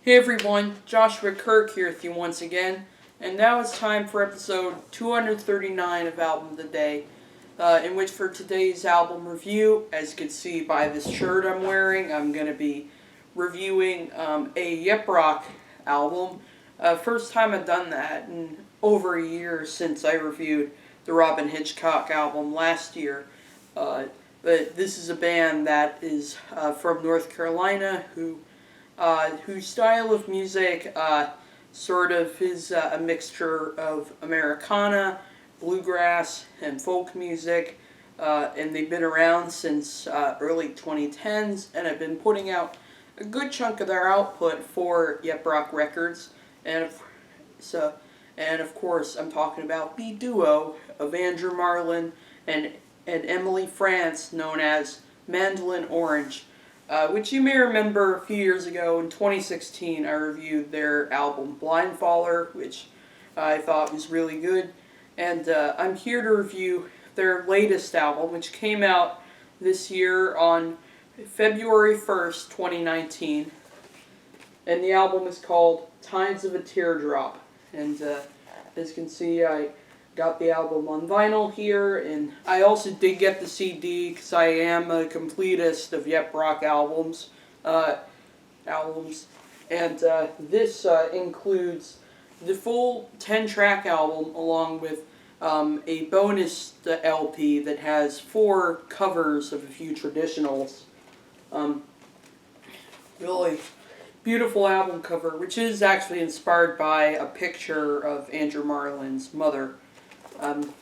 Hey everyone, Joshua Kirk here with you once again, and now it's time for episode 239 of Album of the Day, in which for today's album review, as you can see by this shirt I'm wearing, I'm going to be reviewing a Yep Rock album. First time I've done that in over a year since I reviewed the Robin Hitchcock album last year. But this is a band that is from North Carolina whose style of music sort of is a mixture of Americana, bluegrass, and folk music. And they've been around since early 2010s, and have been putting out a good chunk of their output for Yep Rock Records. And of course, I'm talking about the duo of Andrew Marlin and Emily France, known as Mandolin Orange. Which you may remember a few years ago in 2016, I reviewed their album Blindfaller, which I thought was really good. And I'm here to review their latest album, which came out this year on February 1st, 2019. And the album is called Tides of a Teardrop. And as you can see, I got the album on vinyl here, and I also did get the CD because I am a completist of Yep Rock albums. And this includes the full 10-track album along with a bonus LP that has 4 covers of a few traditionals. Really beautiful album cover, which is actually inspired by a picture of Andrew Marlin's mother. And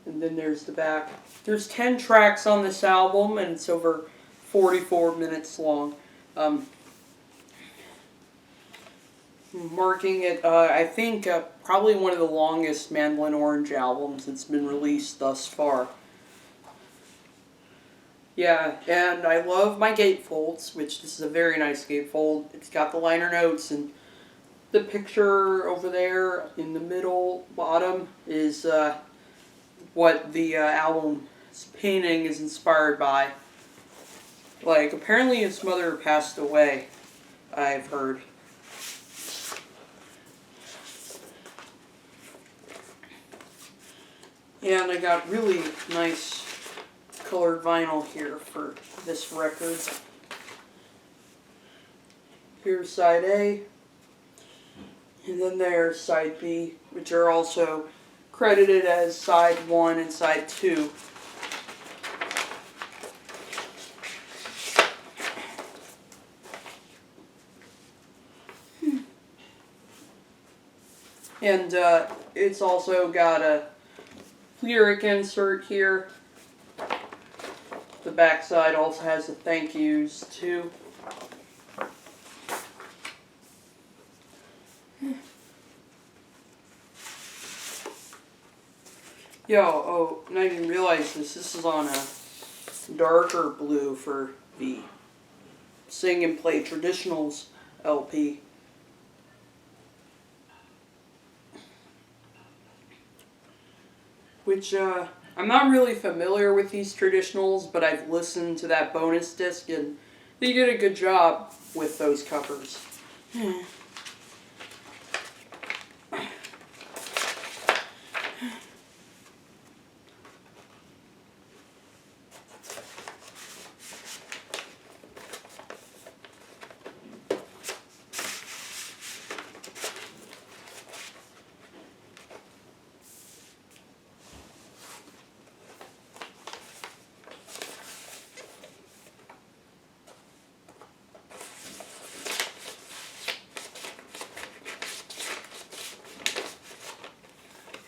then there's the back. There's 10 tracks on this album, and it's over 44 minutes long. Marking it, I think, probably one of the longest Mandolin Orange albums that's been released thus far. Yeah, and I love my gatefolds, which this is a very nice gatefold. It's got the liner notes, and the picture over there in the middle bottom is what the album's painting is inspired by. Like, apparently his mother passed away, I've heard. And I got really nice colored vinyl here for this record. Here's side A. And then there's side B, which are also credited as side 1 and side 2. And it's also got a lyric insert here. The back side also has the thank yous too. And I didn't realize this. This is on a darker blue for the Sing and Play Traditionals LP. Which, I'm not really familiar with these traditionals, but I've listened to that bonus disc, and they did a good job with those covers.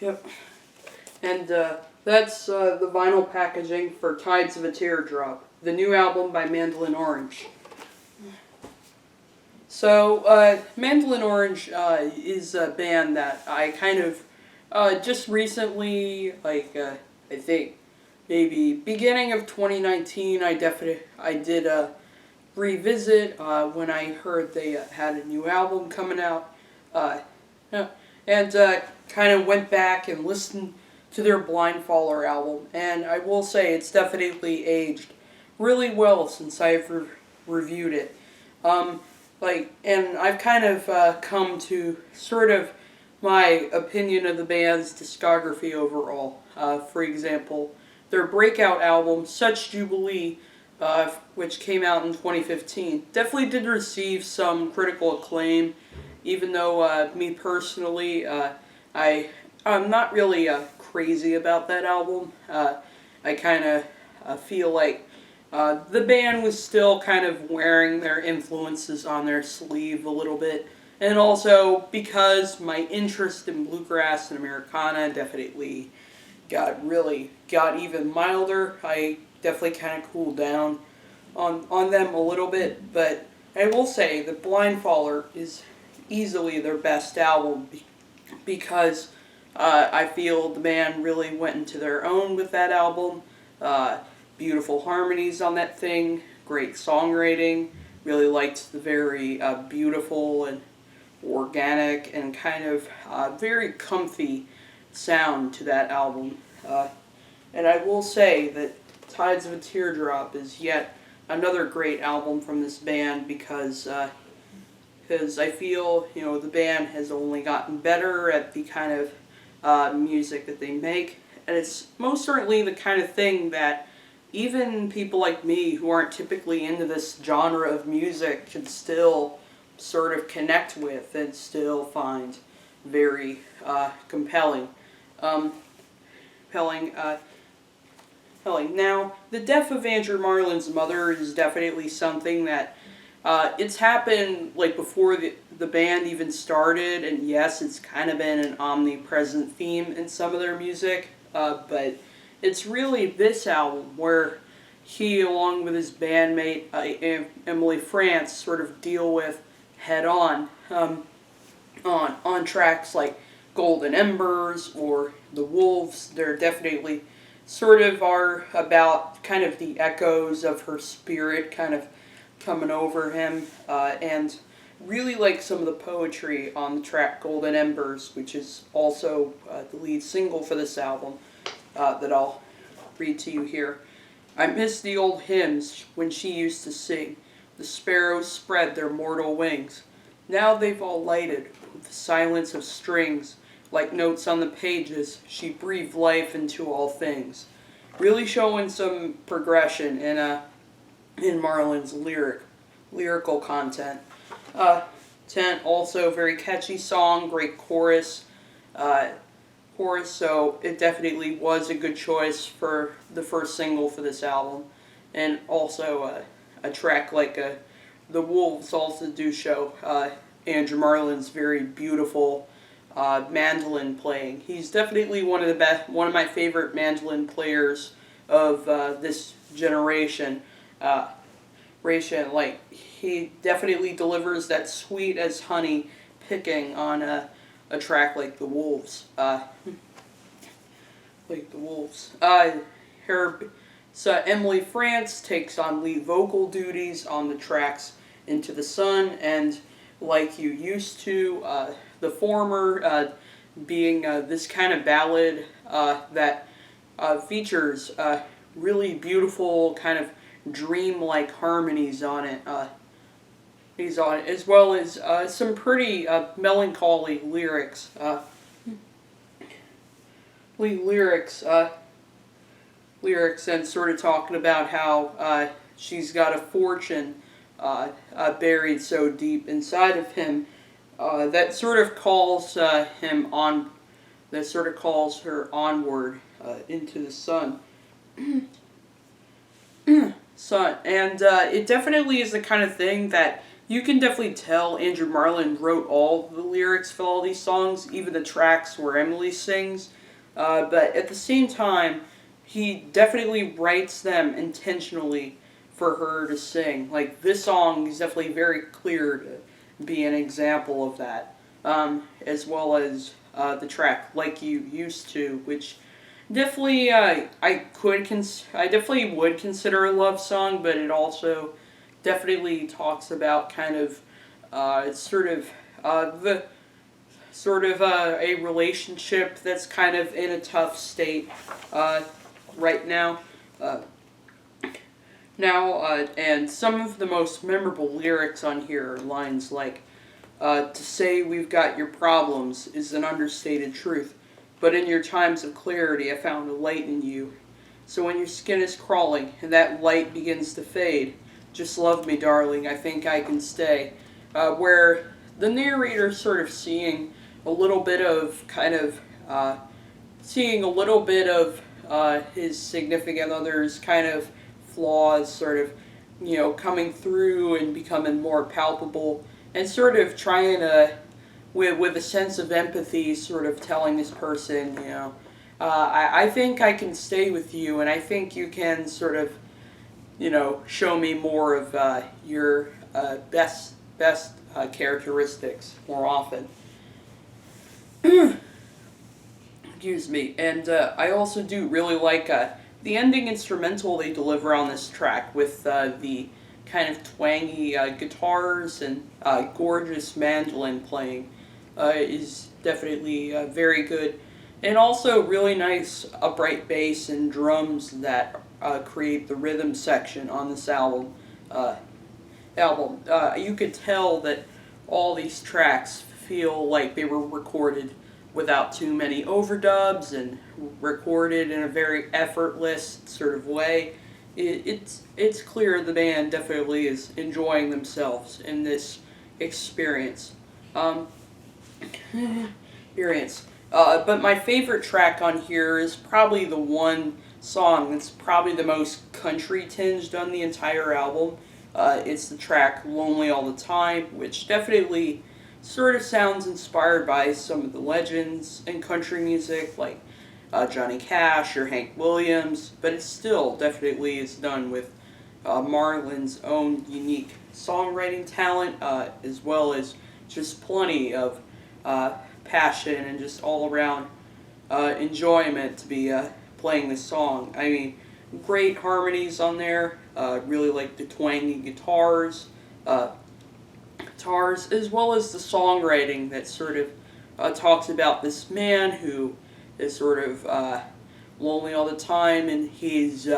Yep. And that's the vinyl packaging for Tides of a Teardrop, the new album by Mandolin Orange. So, Mandolin Orange is a band that I kind of just recently, I think maybe beginning of 2019, I did a revisit when I heard they had a new album coming out. And kind of went back and listened to their Blindfaller album, and I will say it's definitely aged really well since I've reviewed it. And I've kind of come to sort of my opinion of the band's discography overall. For example, their breakout album, Such Jubilee, which came out in 2015, definitely did receive some critical acclaim, even though me personally, I'm not really crazy about that album. I kind of feel like the band was still kind of wearing their influences on their sleeve a little bit. And also because my interest in bluegrass and Americana definitely got even milder, I definitely kind of cooled down on them a little bit. But I will say that Blindfaller is easily their best album because I feel the band really went into their own with that album. Beautiful harmonies on that thing, great songwriting. Really liked the very beautiful and organic and kind of very comfy sound to that album. And I will say that Tides of a Teardrop is yet another great album from this band because I feel the band has only gotten better at the kind of music that they make, and it's most certainly the kind of thing that even people like me who aren't typically into this genre of music can still sort of connect with and still find very compelling. Compelling. Now, the death of Andrew Marlin's mother is definitely something that it's happened like before the band even started, and yes, it's kind of been an omnipresent theme in some of their music, but it's really this album where he, along with his bandmate Emily France, sort of deal with head on tracks like Golden Embers or The Wolves. They're definitely sort of are about kind of the echoes of her spirit kind of coming over him, and really like some of the poetry on the track Golden Embers, which is also the lead single for this album, that I'll read to you here. I miss the old hymns when she used to sing. The sparrows spread their mortal wings. Now they've all lighted with the silence of strings. Like notes on the pages, she breathed life into all things. Really showing some progression in Marlin's lyrical content. Also very catchy song, great chorus. So it definitely was a good choice for the first single for this album. And also a track like The Wolves also do show Andrew Marlin's very beautiful mandolin playing. He's definitely one of my favorite mandolin players of this generation. He definitely delivers that sweet as honey picking on a track like The Wolves. Emily France takes on lead vocal duties on the tracks Into the Sun and Like You Used to. The former being this kind of ballad that features really beautiful kind of dream-like harmonies on it. As well as some pretty melancholy lyrics. Lyrics and sort of talking about how she's got a fortune buried so deep inside of him that sort of calls him on. That sort of calls her onward into the sun. And it definitely is the kind of thing that you can definitely tell Andrew Marlin wrote all the lyrics for all these songs, even the tracks where Emily sings. But at the same time, he definitely writes them intentionally for her to sing. Like, this song is definitely very clear to be an example of that. As well as the track Like You Used to, which definitely I definitely would consider a love song, but it also definitely talks about kind of a relationship that's kind of in a tough state right now. Now, and some of the most memorable lyrics on here are lines like, to say we've got your problems is an understated truth, but in your times of clarity I found a light in you. So when your skin is crawling and that light begins to fade, just love me, darling, I think I can stay. Where the narrator sort of seeing a little bit of his significant other's kind of flaws sort of, coming through and becoming more palpable, and sort of trying to, with a sense of empathy, sort of telling this person, I think I can stay with you, and I think you can sort of, show me more of your best characteristics more often. Excuse me. And I also do really like the ending instrumental they deliver on this track with the kind of twangy guitars and gorgeous mandolin playing is definitely very good. And also really nice upright bass and drums that create the rhythm section on this album. You could tell that all these tracks feel like they were recorded without too many overdubs and recorded in a very effortless sort of way. It's clear the band definitely is enjoying themselves in this experience. But my favorite track on here is probably the one song that's probably the most country tinged on the entire album. It's the track "Lonely All the Time," which definitely sort of sounds inspired by some of the legends in country music, like Johnny Cash or Hank Williams, but it still definitely is done with Marlin's own unique songwriting talent, as well as just plenty of passion and just all around enjoyment to be playing this song. I mean, great harmonies on there. Really like the twangy guitars, as well as the songwriting that sort of talks about this man who is sort of lonely all the time, and he's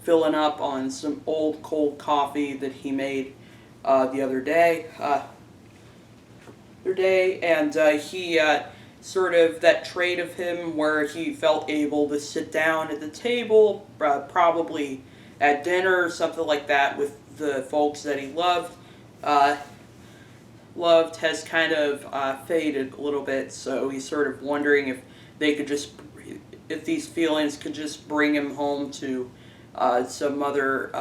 filling up on some old cold coffee that he made the other day. And he sort of that trait of him where he felt able to sit down at the table, probably at dinner or something like that, with the folks that he loved, has kind of faded a little bit. So he's sort of wondering if these feelings could just bring him home to some other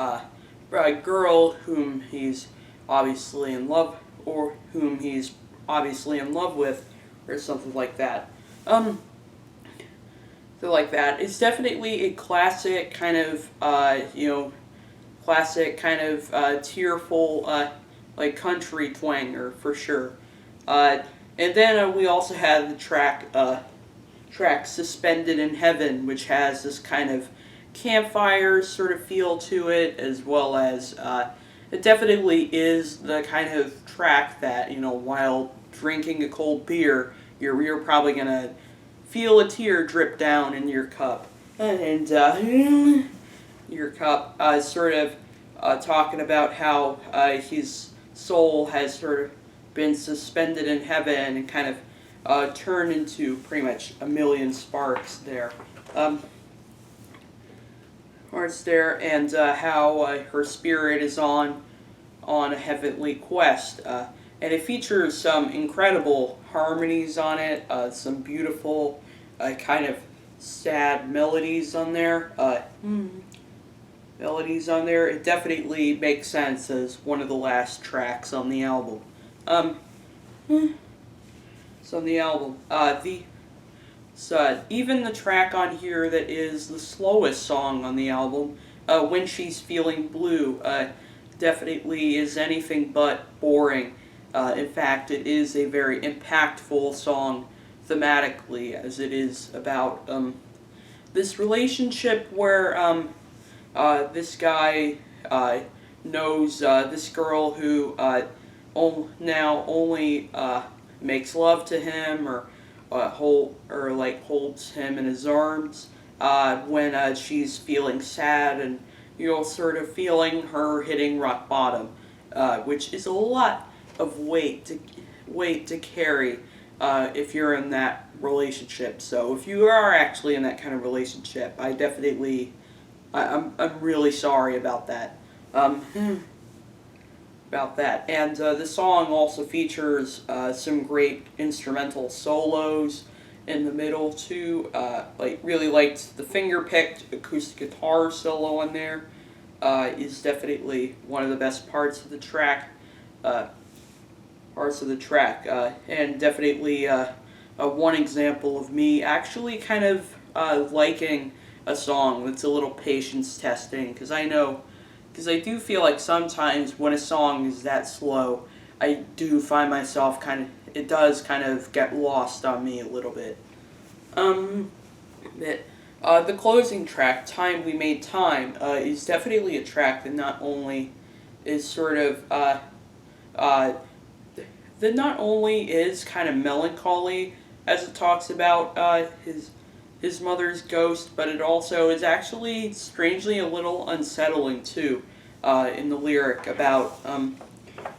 girl whom he's obviously in love, or whom he's obviously in love with, or something like that. It's definitely a classic kind of, tearful, like country twanger for sure. And then we also had the track "Suspended in Heaven," which has this kind of campfire sort of feel to it, as well as it definitely is the kind of track that, while drinking a cold beer, you're probably gonna feel a tear drip down in your cup, and your cup, sort of talking about how his soul has sort of been suspended in heaven and kind of turned into pretty much a million sparks there. And how her spirit is on a heavenly quest. And it features some incredible harmonies on it, some beautiful kind of sad melodies on there. It definitely makes sense as one of the last tracks on the album. Even the track on here that is the slowest song on the album, "When She's Feeling Blue," definitely is anything but boring. In fact, it is a very impactful song thematically, as it is about this relationship where this guy knows this girl who now only makes love to him, or holds him in his arms when she's feeling sad and you're sort of feeling her hitting rock bottom, which is a lot of weight to carry if you're in that relationship. So if you are actually in that kind of relationship, I'm really sorry about that. Um, and the song also features some great instrumental solos in the middle too. Really liked the finger-picked acoustic guitar solo in there. Is definitely one of the best parts of the track. Uh, and definitely one example of me actually kind of liking a song that's a little patience testing, because I do feel like sometimes when a song is that slow, I do find myself it does kind of get lost on me a little bit. Um, the closing track, Time We Made Time, is definitely a track that not only is sort of, uh, that not only is kind of melancholy, as it talks about his mother's ghost, but it also is actually strangely a little unsettling too, in the lyric about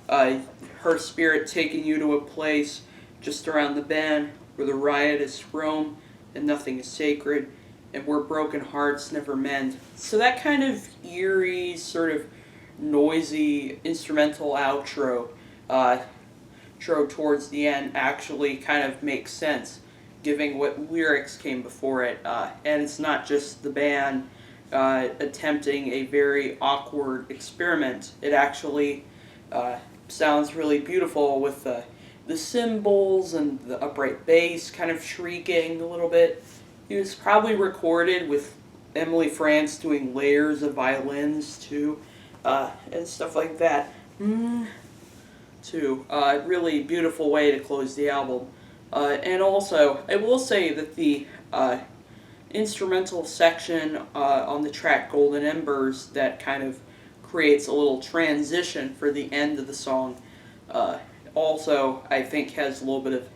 uh, her spirit taking you to a place just around the bend where the riotous roam and nothing is sacred, and where broken hearts never mend. So that kind of eerie, sort of noisy instrumental outro towards the end actually kind of makes sense, given what lyrics came before it. And it's not just the band attempting a very awkward experiment. It actually sounds really beautiful with the cymbals and the upright bass kind of shrieking a little bit. It was probably recorded with Emily France doing layers of violins too, and stuff like that. Too. Really beautiful way to close the album. And also, I will say that the instrumental section on the track Golden Embers that kind of creates a little transition for the end of the song also, I think, has a little bit of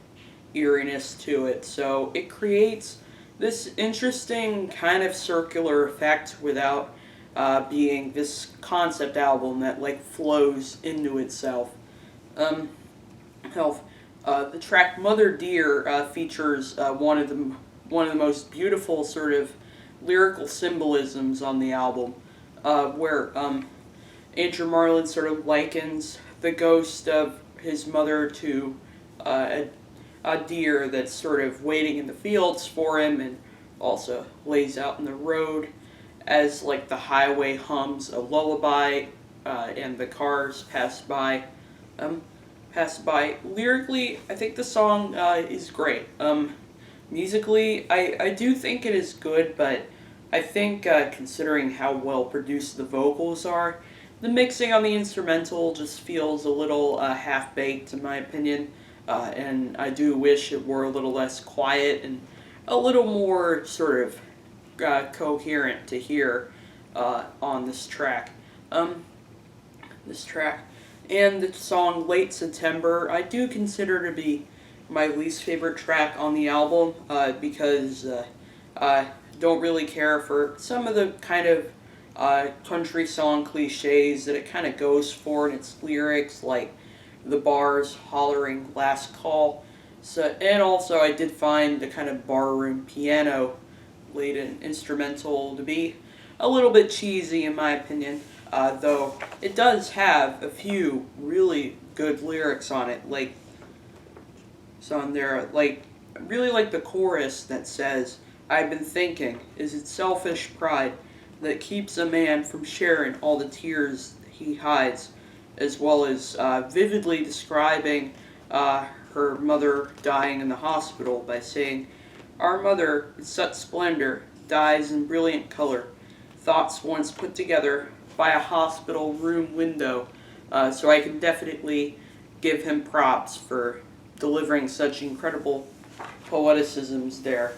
eeriness to it. So it creates this interesting kind of circular effect without being this concept album that flows into itself. Um, the track "Mother Dear" features one of the most beautiful sort of lyrical symbolisms on the album, where Andrew Marlin sort of likens the ghost of his mother to a deer that's sort of waiting in the fields for him, and also lays out in the road as the highway hums a lullaby and the cars pass by. Lyrically, I think the song is great. Musically, I do think it is good, but I think considering how well produced the vocals are, the mixing on the instrumental just feels a little half-baked in my opinion, and I do wish it were a little less quiet and a little more sort of coherent to hear on this track. This track. And the song Late September, I do consider to be my least favorite track on the album because I don't really care for some of the kind of country song cliches that it kind of goes for in its lyrics, like the bars hollering last call. So, and also I did find the kind of barroom piano laden instrumental to be a little bit cheesy in my opinion. Though it does have a few really good lyrics on it, I really like the chorus that says, "I've been thinking, is it selfish pride that keeps a man from sharing all the tears he hides," as well as vividly describing her mother dying in the hospital by saying, "Our mother, in such splendor, dies in brilliant color, thoughts once put together by a hospital room window." So I can definitely give him props for delivering such incredible poeticisms there.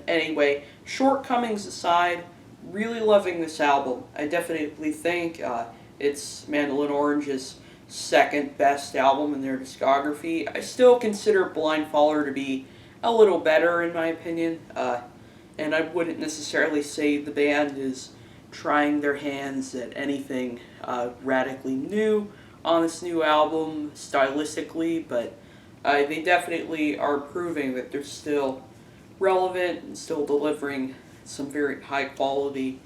Anyway, shortcomings aside, really loving this album. I definitely think it's Mandolin Orange's second best album in their discography. I still consider Blind Faller to be a little better in my opinion, and I wouldn't necessarily say the band is trying their hands at anything radically new on this new album stylistically, but they definitely are proving that they're still relevant and still delivering some very high quality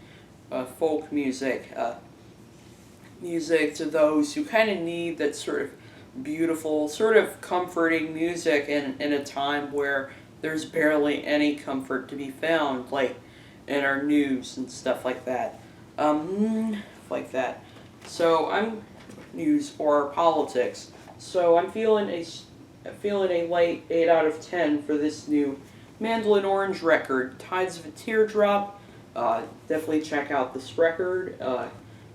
folk music. Music to those who kind of need that sort of beautiful, sort of comforting music in a time where there's barely any comfort to be found, like in our news and stuff like that. Like that. So I'm news or politics. So I'm feeling a light 8 out of 10 for this new Mandolin Orange record, Tides of a Teardrop. Definitely check out this record,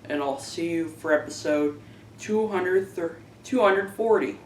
and I'll see you for episode 240.